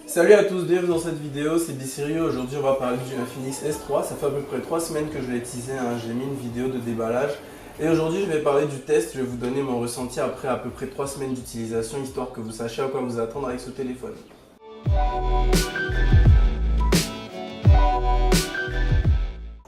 Salut à tous, bienvenue dans cette vidéo, c'est Bicirio. Aujourd'hui on va parler du Infinix S3. Ça fait à peu près 3 semaines que je l'ai utilisé, j'ai mis une vidéo de déballage. Et aujourd'hui je vais parler du test, je vais vous donner mon ressenti après à peu près 3 semaines d'utilisation, histoire que vous sachiez à quoi vous attendre avec ce téléphone.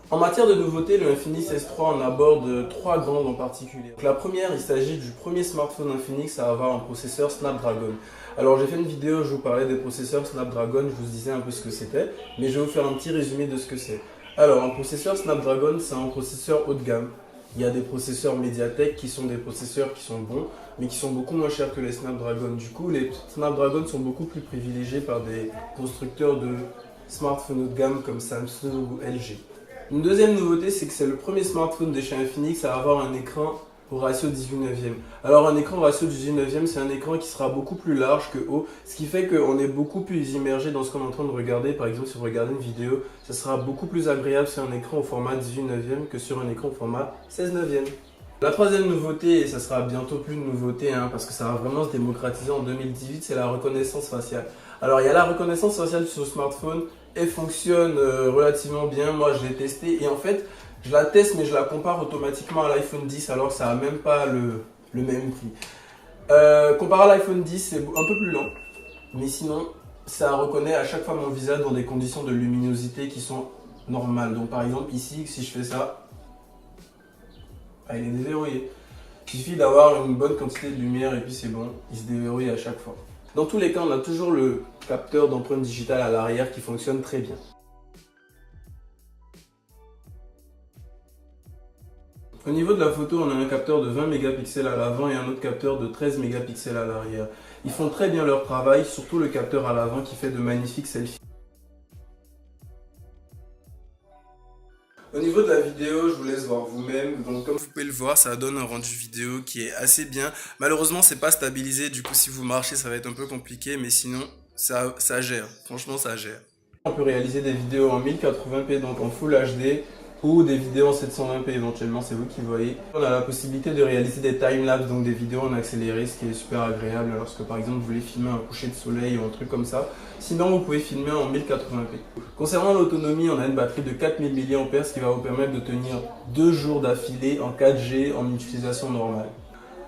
En matière de nouveautés, le Infinix S3 on aborde 3 grandes en particulier. Donc la première, il s'agit du premier smartphone Infinix à avoir un processeur Snapdragon. Alors j'ai fait une vidéo où je vous parlais des processeurs Snapdragon, je vous disais un peu ce que c'était, mais je vais vous faire un petit résumé de ce que c'est. Alors un processeur Snapdragon, c'est un processeur haut de gamme. Il y a des processeurs Mediatek qui sont des processeurs qui sont bons, mais qui sont beaucoup moins chers que les Snapdragon. Du coup, les Snapdragon sont beaucoup plus privilégiés par des constructeurs de smartphones haut de gamme comme Samsung ou LG. Une deuxième nouveauté, c'est que c'est le premier smartphone de chez Infinix à avoir un écran au ratio 18/9. Alors un écran au ratio 18/9, c'est un écran qui sera beaucoup plus large que haut, ce qui fait qu'on est beaucoup plus immergé dans ce qu'on est en train de regarder. Par exemple, si vous regardez une vidéo, ça sera beaucoup plus agréable sur un écran au format 18/9 que sur un écran au format 16/9. La troisième nouveauté, et ça sera bientôt plus une nouveauté parce que ça va vraiment se démocratiser en 2018, c'est la reconnaissance faciale. Alors il y a la reconnaissance faciale sur le smartphone, elle fonctionne relativement bien, moi je l'ai testé et en fait je la teste mais je la compare automatiquement à l'iPhone 10 alors que ça n'a même pas le même prix. Comparé à l'iPhone 10 c'est un peu plus lent, mais sinon ça reconnaît à chaque fois mon visage dans des conditions de luminosité qui sont normales. Donc par exemple ici si je fais ça, il est déverrouillé. Il suffit d'avoir une bonne quantité de lumière et puis c'est bon, il se déverrouille à chaque fois. Dans tous les cas, on a toujours le capteur d'empreinte digitale à l'arrière qui fonctionne très bien. Au niveau de la photo, on a un capteur de 20 mégapixels à l'avant et un autre capteur de 13 mégapixels à l'arrière. Ils font très bien leur travail, surtout le capteur à l'avant qui fait de magnifiques selfies. Au niveau de la vidéo, je vous laisse voir vous-même. Donc comme vous pouvez le voir, ça donne un rendu vidéo qui est assez bien. Malheureusement, c'est pas stabilisé. Du coup, si vous marchez, ça va être un peu compliqué. Mais sinon, ça gère. Franchement, ça gère. On peut réaliser des vidéos en 1080p, donc en Full HD, ou des vidéos en 720p éventuellement, c'est vous qui voyez. On a la possibilité de réaliser des timelapses, donc des vidéos en accéléré, ce qui est super agréable lorsque par exemple vous voulez filmer un coucher de soleil ou un truc comme ça. Sinon, vous pouvez filmer en 1080p. Concernant l'autonomie, on a une batterie de 4000 mAh, ce qui va vous permettre de tenir 2 jours d'affilée en 4G en utilisation normale.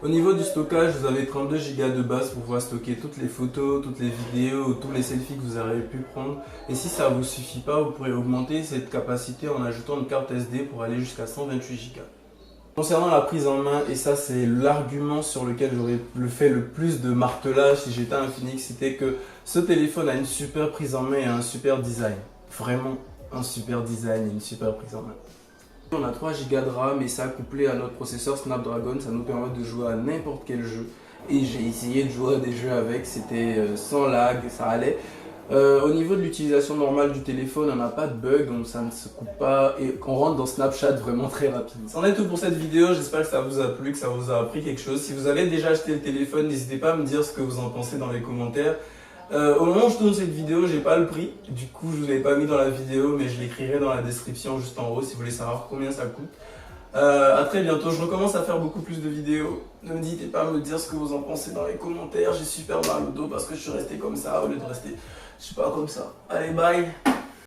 Au niveau du stockage, vous avez 32 Go de base pour pouvoir stocker toutes les photos, toutes les vidéos, tous les selfies que vous avez pu prendre. Et si ça ne vous suffit pas, vous pourrez augmenter cette capacité en ajoutant une carte SD pour aller jusqu'à 128 Go. Concernant la prise en main, et ça c'est l'argument sur lequel j'aurais fait le plus de martelage si j'étais un Infinix, c'était que ce téléphone a une super prise en main et un super design. Vraiment un super design et une super prise en main. On a 3 Go de RAM et ça couplé à notre processeur Snapdragon, ça nous permet de jouer à n'importe quel jeu. Et j'ai essayé de jouer à des jeux avec, c'était sans lag, ça allait. Au niveau de l'utilisation normale du téléphone, on n'a pas de bug, donc ça ne se coupe pas et on rentre dans Snapchat vraiment très rapidement. C'en est tout pour cette vidéo, j'espère que ça vous a plu, que ça vous a appris quelque chose. Si vous avez déjà acheté le téléphone, n'hésitez pas à me dire ce que vous en pensez dans les commentaires. Au moment où je tourne cette vidéo, j'ai pas le prix, du coup je ne l'ai pas mis dans la vidéo, mais je l'écrirai dans la description juste en haut si vous voulez savoir combien ça coûte. À très bientôt, je recommence à faire beaucoup plus de vidéos. N'hésitez pas à me dire ce que vous en pensez dans les commentaires. J'ai super mal au dos parce que je suis resté comme ça au lieu de rester, je sais pas, comme ça. Allez, bye!